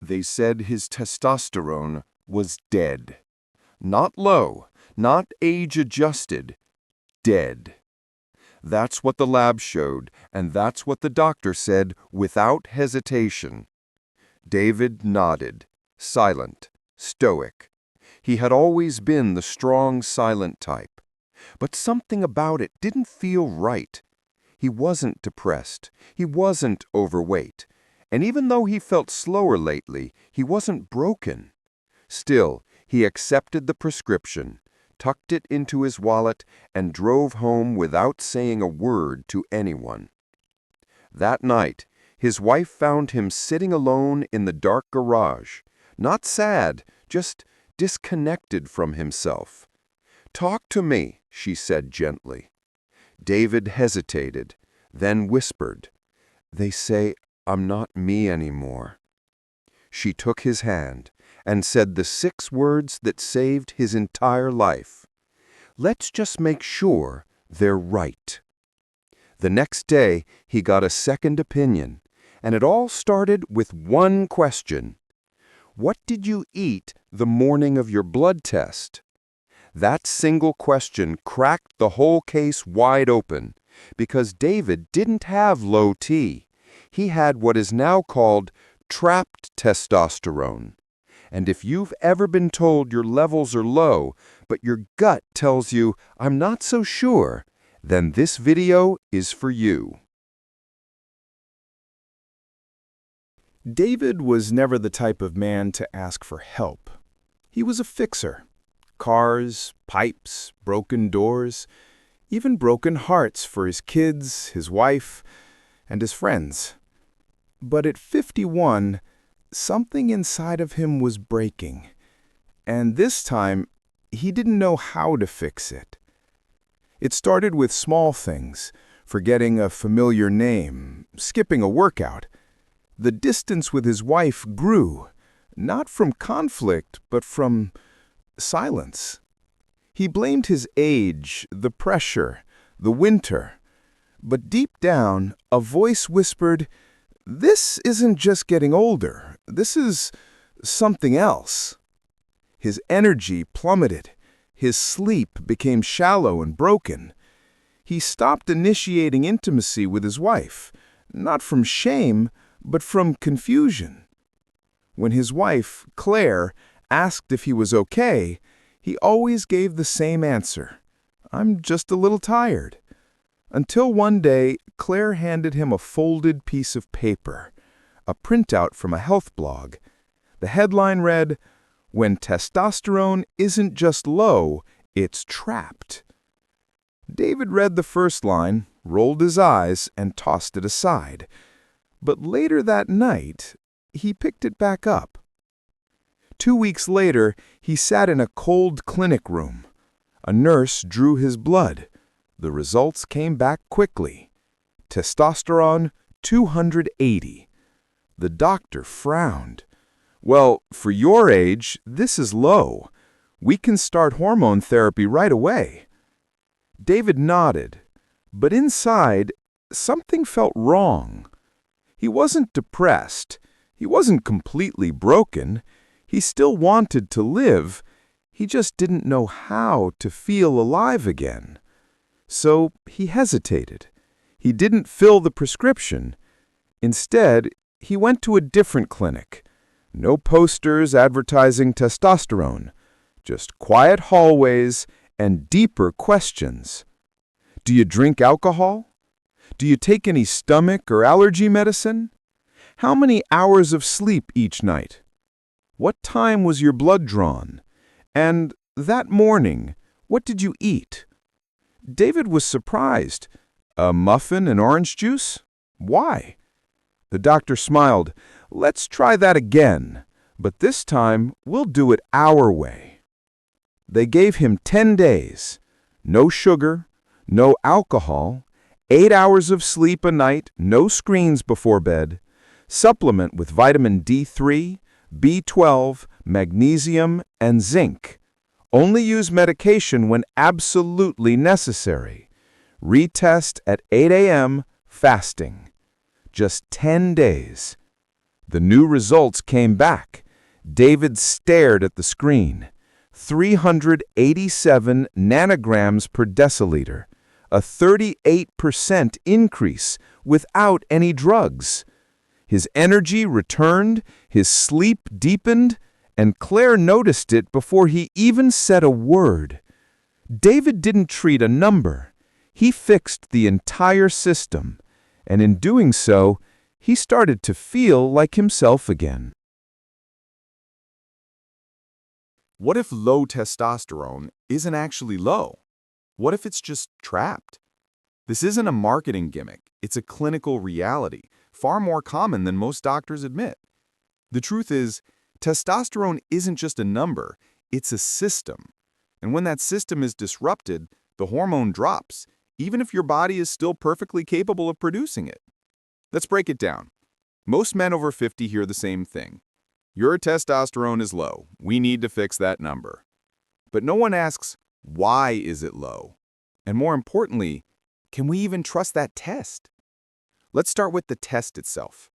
They said his testosterone was dead. Not low, not age-adjusted, dead. That's what the lab showed, and that's what the doctor said without hesitation. David nodded, silent, stoic. He had always been the strong, silent type. But something about it didn't feel right. He wasn't depressed. He wasn't overweight. And even though he felt slower lately, he wasn't broken. Still, he accepted the prescription, tucked it into his wallet, and drove home without saying a word to anyone. That night, his wife found him sitting alone in the dark garage, not sad, just disconnected from himself. "Talk to me," she said gently. David hesitated, then whispered, "They say I'm not me anymore." She took his hand and said the 6 words that saved his entire life. "Let's just make sure they're right." The next day, he got a second opinion, and it all started with one question. What did you eat the morning of your blood test? That single question cracked the whole case wide open, because David didn't have low T. He had what is now called trapped testosterone. And if you've ever been told your levels are low, but your gut tells you, "I'm not so sure," then this video is for you. David was never the type of man to ask for help. He was a fixer. Cars, pipes, broken doors, even broken hearts for his kids, his wife, and his friends. But at 51, something inside of him was breaking, and this time, he didn't know how to fix it. It started with small things, forgetting a familiar name, skipping a workout. The distance with his wife grew, not from conflict, but from silence. He blamed his age, the pressure, the winter. But deep down, a voice whispered, "This isn't just getting older. This is something else." His energy plummeted. His sleep became shallow and broken. He stopped initiating intimacy with his wife, not from shame, but from confusion. When his wife, Claire, asked if he was okay, he always gave the same answer, "I'm just a little tired." Until one day, Claire handed him a folded piece of paper, a printout from a health blog. The headline read, "When testosterone isn't just low, it's trapped." David read the first line, rolled his eyes, and tossed it aside. But later that night, he picked it back up. 2 weeks later, he sat in a cold clinic room. A nurse drew his blood. The results came back quickly. Testosterone 280. The doctor frowned. "Well, for your age, this is low. We can start hormone therapy right away." David nodded, but inside, something felt wrong. He wasn't depressed. He wasn't completely broken. He still wanted to live. He just didn't know how to feel alive again. So he hesitated. He didn't fill the prescription. Instead, he went to a different clinic. No posters advertising testosterone, just quiet hallways and deeper questions. Do you drink alcohol? Do you take any stomach or allergy medicine? How many hours of sleep each night? What time was your blood drawn? And that morning, what did you eat? David was surprised. "A muffin and orange juice? Why?" The doctor smiled. "Let's try that again, but this time we'll do it our way." They gave him 10 days. No sugar, no alcohol, 8 hours of sleep a night, no screens before bed, supplement with vitamin D3, B12, magnesium, and zinc. Only use medication when absolutely necessary. Retest at 8 a.m. fasting. Just 10 days. The new results came back. David stared at the screen. 387 nanograms per deciliter, a 38% increase without any drugs. His energy returned, his sleep deepened, and Claire noticed it before he even said a word. David didn't treat a number. He fixed the entire system, and in doing so, he started to feel like himself again. What if low testosterone isn't actually low? What if it's just trapped? This isn't a marketing gimmick. It's a clinical reality, far more common than most doctors admit. The truth is, testosterone isn't just a number, it's a system. And when that system is disrupted, the hormone drops, even if your body is still perfectly capable of producing it. Let's break it down. Most men over 50 hear the same thing. Your testosterone is low. We need to fix that number. But no one asks, why is it low? And more importantly, can we even trust that test? Let's start with the test itself.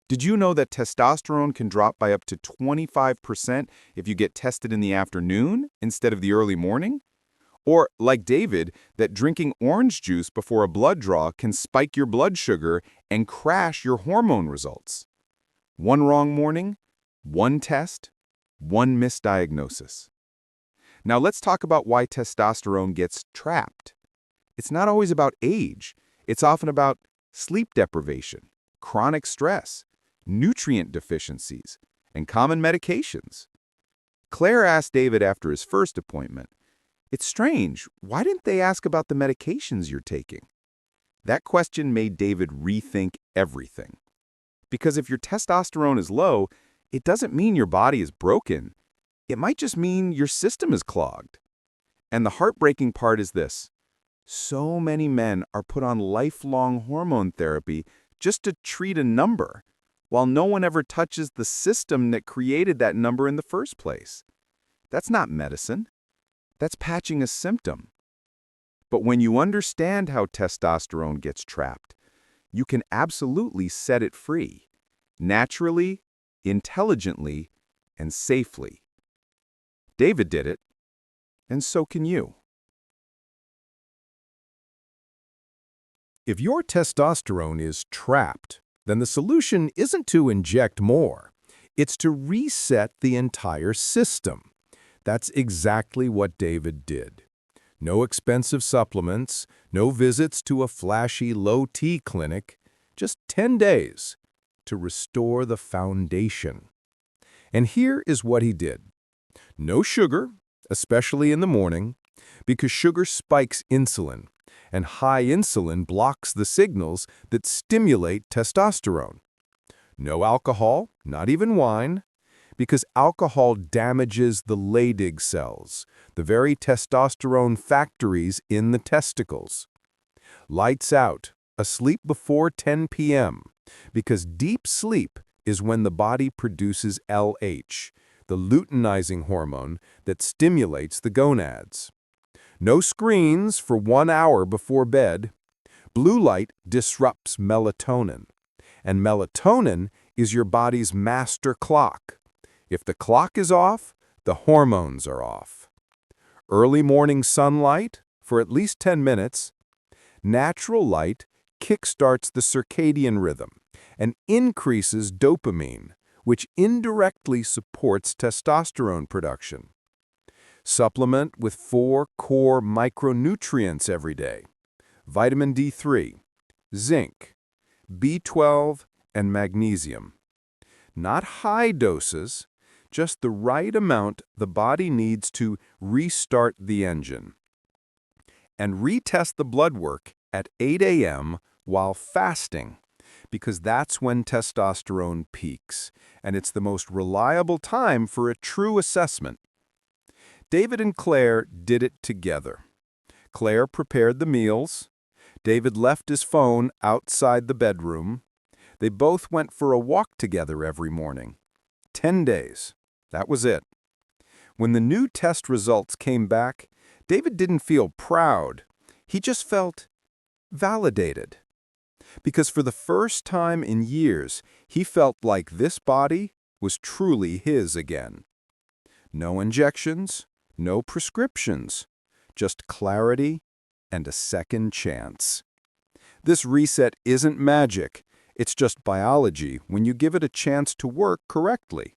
Did you know that testosterone can drop by up to 25% if you get tested in the afternoon instead of the early morning? Or, like David, that drinking orange juice before a blood draw can spike your blood sugar and crash your hormone results. One wrong morning, one test, one misdiagnosis. Now let's talk about why testosterone gets trapped. It's not always about age. It's often about sleep deprivation, chronic stress, nutrient deficiencies, and common medications. Claire asked David after his first appointment, "It's strange, why didn't they ask about the medications you're taking?" That question made David rethink everything. Because if your testosterone is low, it doesn't mean your body is broken. It might just mean your system is clogged. And the heartbreaking part is this. So many men are put on lifelong hormone therapy just to treat a number, while no one ever touches the system that created that number in the first place. That's not medicine. That's patching a symptom. But when you understand how testosterone gets trapped, you can absolutely set it free, naturally, intelligently, and safely. David did it, and so can you. If your testosterone is trapped, then the solution isn't to inject more. It's to reset the entire system. That's exactly what David did. No expensive supplements, no visits to a flashy low-T clinic, just 10 days to restore the foundation. And here is what he did. No sugar, especially in the morning, because sugar spikes insulin, and high insulin blocks the signals that stimulate testosterone. No alcohol, not even wine, because alcohol damages the Leydig cells, the very testosterone factories in the testicles. Lights out, asleep before 10 p.m., because deep sleep is when the body produces LH, the luteinizing hormone that stimulates the gonads. No screens for 1 hour before bed. Blue light disrupts melatonin, and melatonin is your body's master clock. If the clock is off, the hormones are off. Early morning sunlight for at least 10 minutes. Natural light kickstarts the circadian rhythm and increases dopamine, which indirectly supports testosterone production. Supplement with 4 core micronutrients every day: vitamin D3, zinc, B12, and magnesium. Not high doses, just the right amount the body needs to restart the engine. And retest the blood work at 8 a.m. while fasting, because that's when testosterone peaks, and it's the most reliable time for a true assessment. David and Claire did it together. Claire prepared the meals. David left his phone outside the bedroom. They both went for a walk together every morning. 10 days. That was it. When the new test results came back, David didn't feel proud. He just felt validated. because for the first time in years, he felt like this body was truly his again. No injections, no prescriptions, just clarity and a second chance. This reset isn't magic, it's just biology when you give it a chance to work correctly.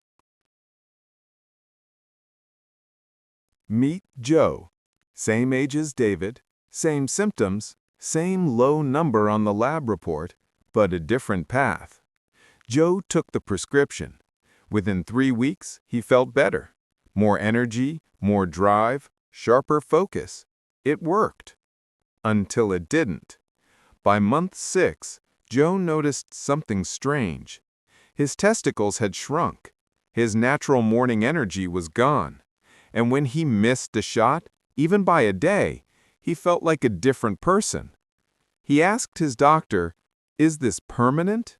Meet Joe. Same age as David, same symptoms, same low number on the lab report, but a different path. Joe took the prescription. Within 3 weeks, he felt better. More energy, more drive, sharper focus. It worked. Until it didn't. By month 6, Joe noticed something strange. His testicles had shrunk. His natural morning energy was gone. And when he missed a shot, even by a day, he felt like a different person. He asked his doctor, "Is this permanent?"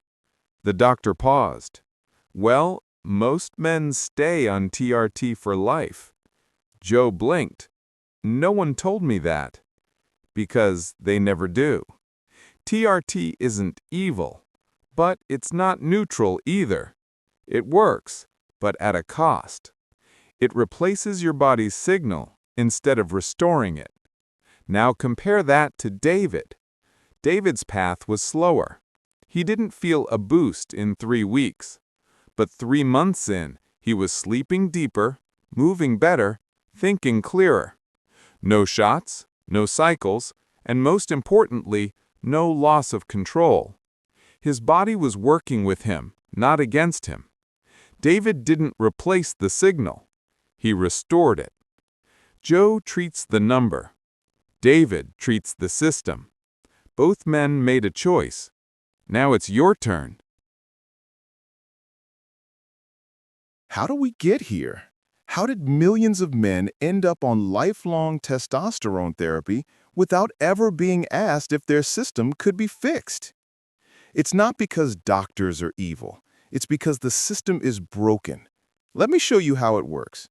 The doctor paused. "Well, most men stay on TRT for life." Joe blinked. "No one told me that." Because they never do. TRT isn't evil, but it's not neutral either. It works, but at a cost. It replaces your body's signal instead of restoring it. Now compare that to David. David's path was slower. He didn't feel a boost in 3 weeks. But 3 months in, he was sleeping deeper, moving better, thinking clearer. No shots, no cycles, and most importantly, no loss of control. His body was working with him, not against him. David didn't replace the signal. He restored it. Joe treats the number. David treats the system. Both men made a choice. Now it's your turn. How do we get here? How did millions of men end up on lifelong testosterone therapy without ever being asked if their system could be fixed? It's not because doctors are evil. It's because the system is broken. Let me show you how it works.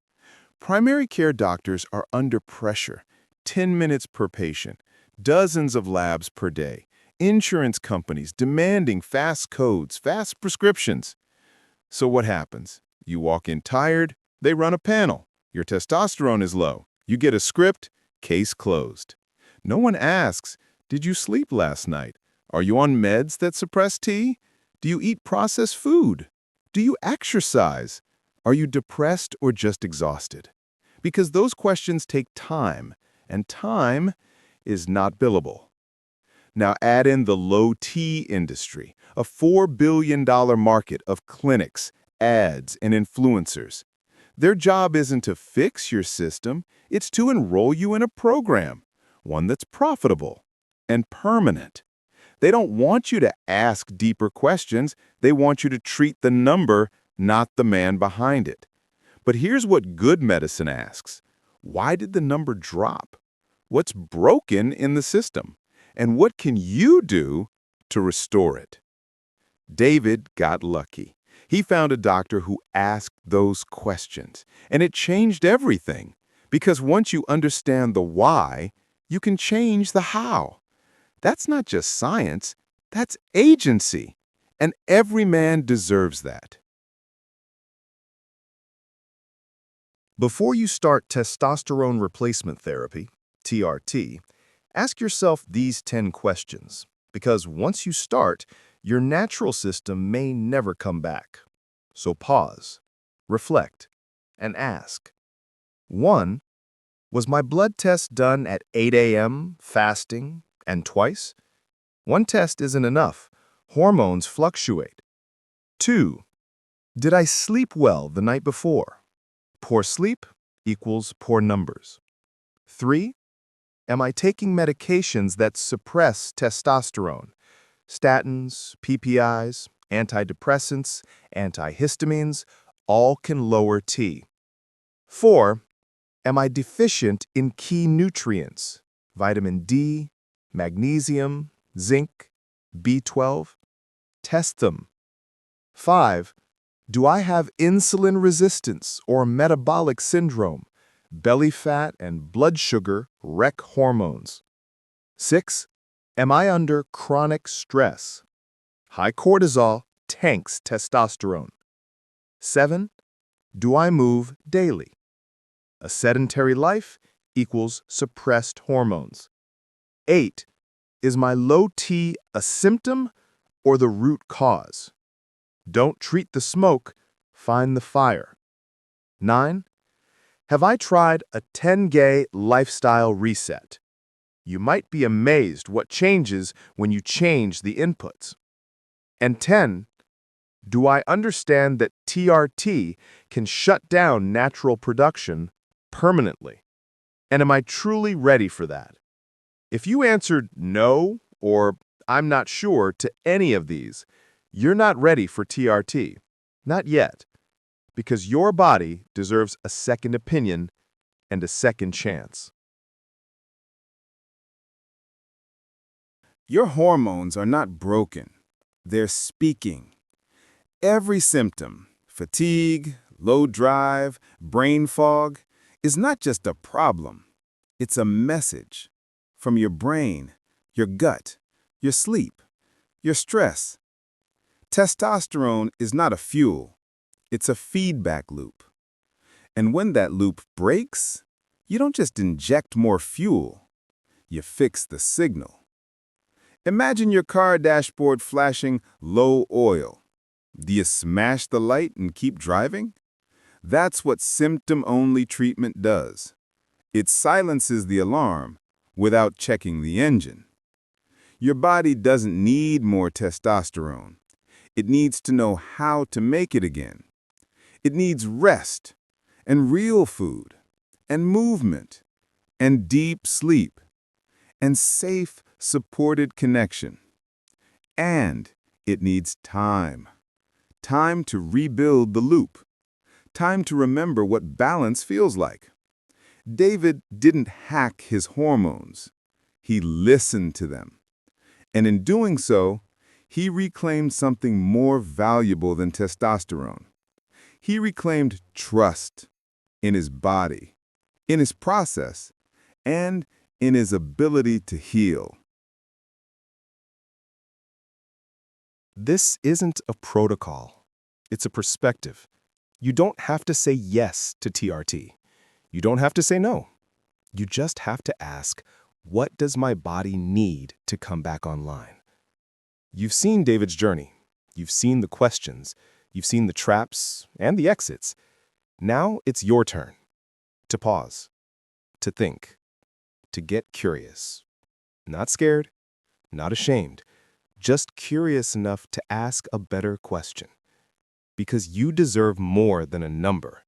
Primary care doctors are under pressure, 10 minutes per patient, dozens of labs per day, insurance companies demanding fast codes, fast prescriptions. So what happens? You walk in tired, they run a panel. Your testosterone is low. You get a script, case closed. No one asks, did you sleep last night? Are you on meds that suppress T? Do you eat processed food? Do you exercise? Are you depressed or just exhausted? Because those questions take time, and time is not billable. Now add in the low T industry, a $4 billion market of clinics, ads, and influencers. Their job isn't to fix your system, it's to enroll you in a program, one that's profitable and permanent. They don't want you to ask deeper questions, they want you to treat the number, not the man behind it. But here's what good medicine asks. Why did the number drop? What's broken in the system? And what can you do to restore it? David got lucky. He found a doctor who asked those questions, and it changed everything. Because once you understand the why, you can change the how. That's not just science, that's agency. And every man deserves that. Before you start testosterone replacement therapy, TRT, ask yourself these 10 questions, because once you start, your natural system may never come back. So pause, reflect, and ask. 1. Was my blood test done at 8 a.m., fasting, and twice? One test isn't enough. Hormones fluctuate. 2. Did I sleep well the night before? Poor sleep equals poor numbers. 3. Am I taking medications that suppress testosterone? Statins, PPIs, antidepressants, antihistamines, all can lower T. 4. Am I deficient in key nutrients? Vitamin D, magnesium, zinc, B12? Test them. 5. Do I have insulin resistance or metabolic syndrome? Belly fat and blood sugar wreck hormones. 6. Am I under chronic stress? High cortisol tanks testosterone. 7. Do I move daily? A sedentary life equals suppressed hormones. 8. Is my low T a symptom or the root cause? Don't treat the smoke, find the fire. 9. Have I tried a 10-day lifestyle reset? You might be amazed what changes when you change the inputs. And 10. Do I understand that TRT can shut down natural production permanently? And am I truly ready for that? If you answered no or I'm not sure to any of these, you're not ready for TRT. Not yet. Because your body deserves a second opinion and a second chance. Your hormones are not broken. They're speaking. Every symptom, fatigue, low drive, brain fog, is not just a problem. It's a message from your brain, your gut, your sleep, your stress. Testosterone is not a fuel. It's a feedback loop. And when that loop breaks, you don't just inject more fuel. You fix the signal. Imagine your car dashboard flashing low oil. Do you smash the light and keep driving? That's what symptom-only treatment does. It silences the alarm without checking the engine. Your body doesn't need more testosterone. It needs to know how to make it again. It needs rest, and real food, and movement, and deep sleep, and safe, supported connection. And it needs time. Time to rebuild the loop. Time to remember what balance feels like. David didn't hack his hormones. He listened to them. And in doing so, he reclaimed something more valuable than testosterone. He reclaimed trust in his body, in his process, and in his ability to heal. This isn't a protocol. It's a perspective. You don't have to say yes to TRT. You don't have to say no. You just have to ask, what does my body need to come back online? You've seen David's journey. You've seen the questions. You've seen the traps and the exits. Now it's your turn to pause, to think, to get curious. Not scared, not ashamed, just curious enough to ask a better question. Because you deserve more than a number.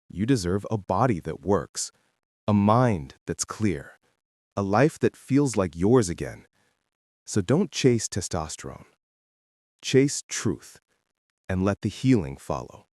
You deserve a body that works, a mind that's clear, a life that feels like yours again. So don't chase testosterone. Chase truth and let the healing follow.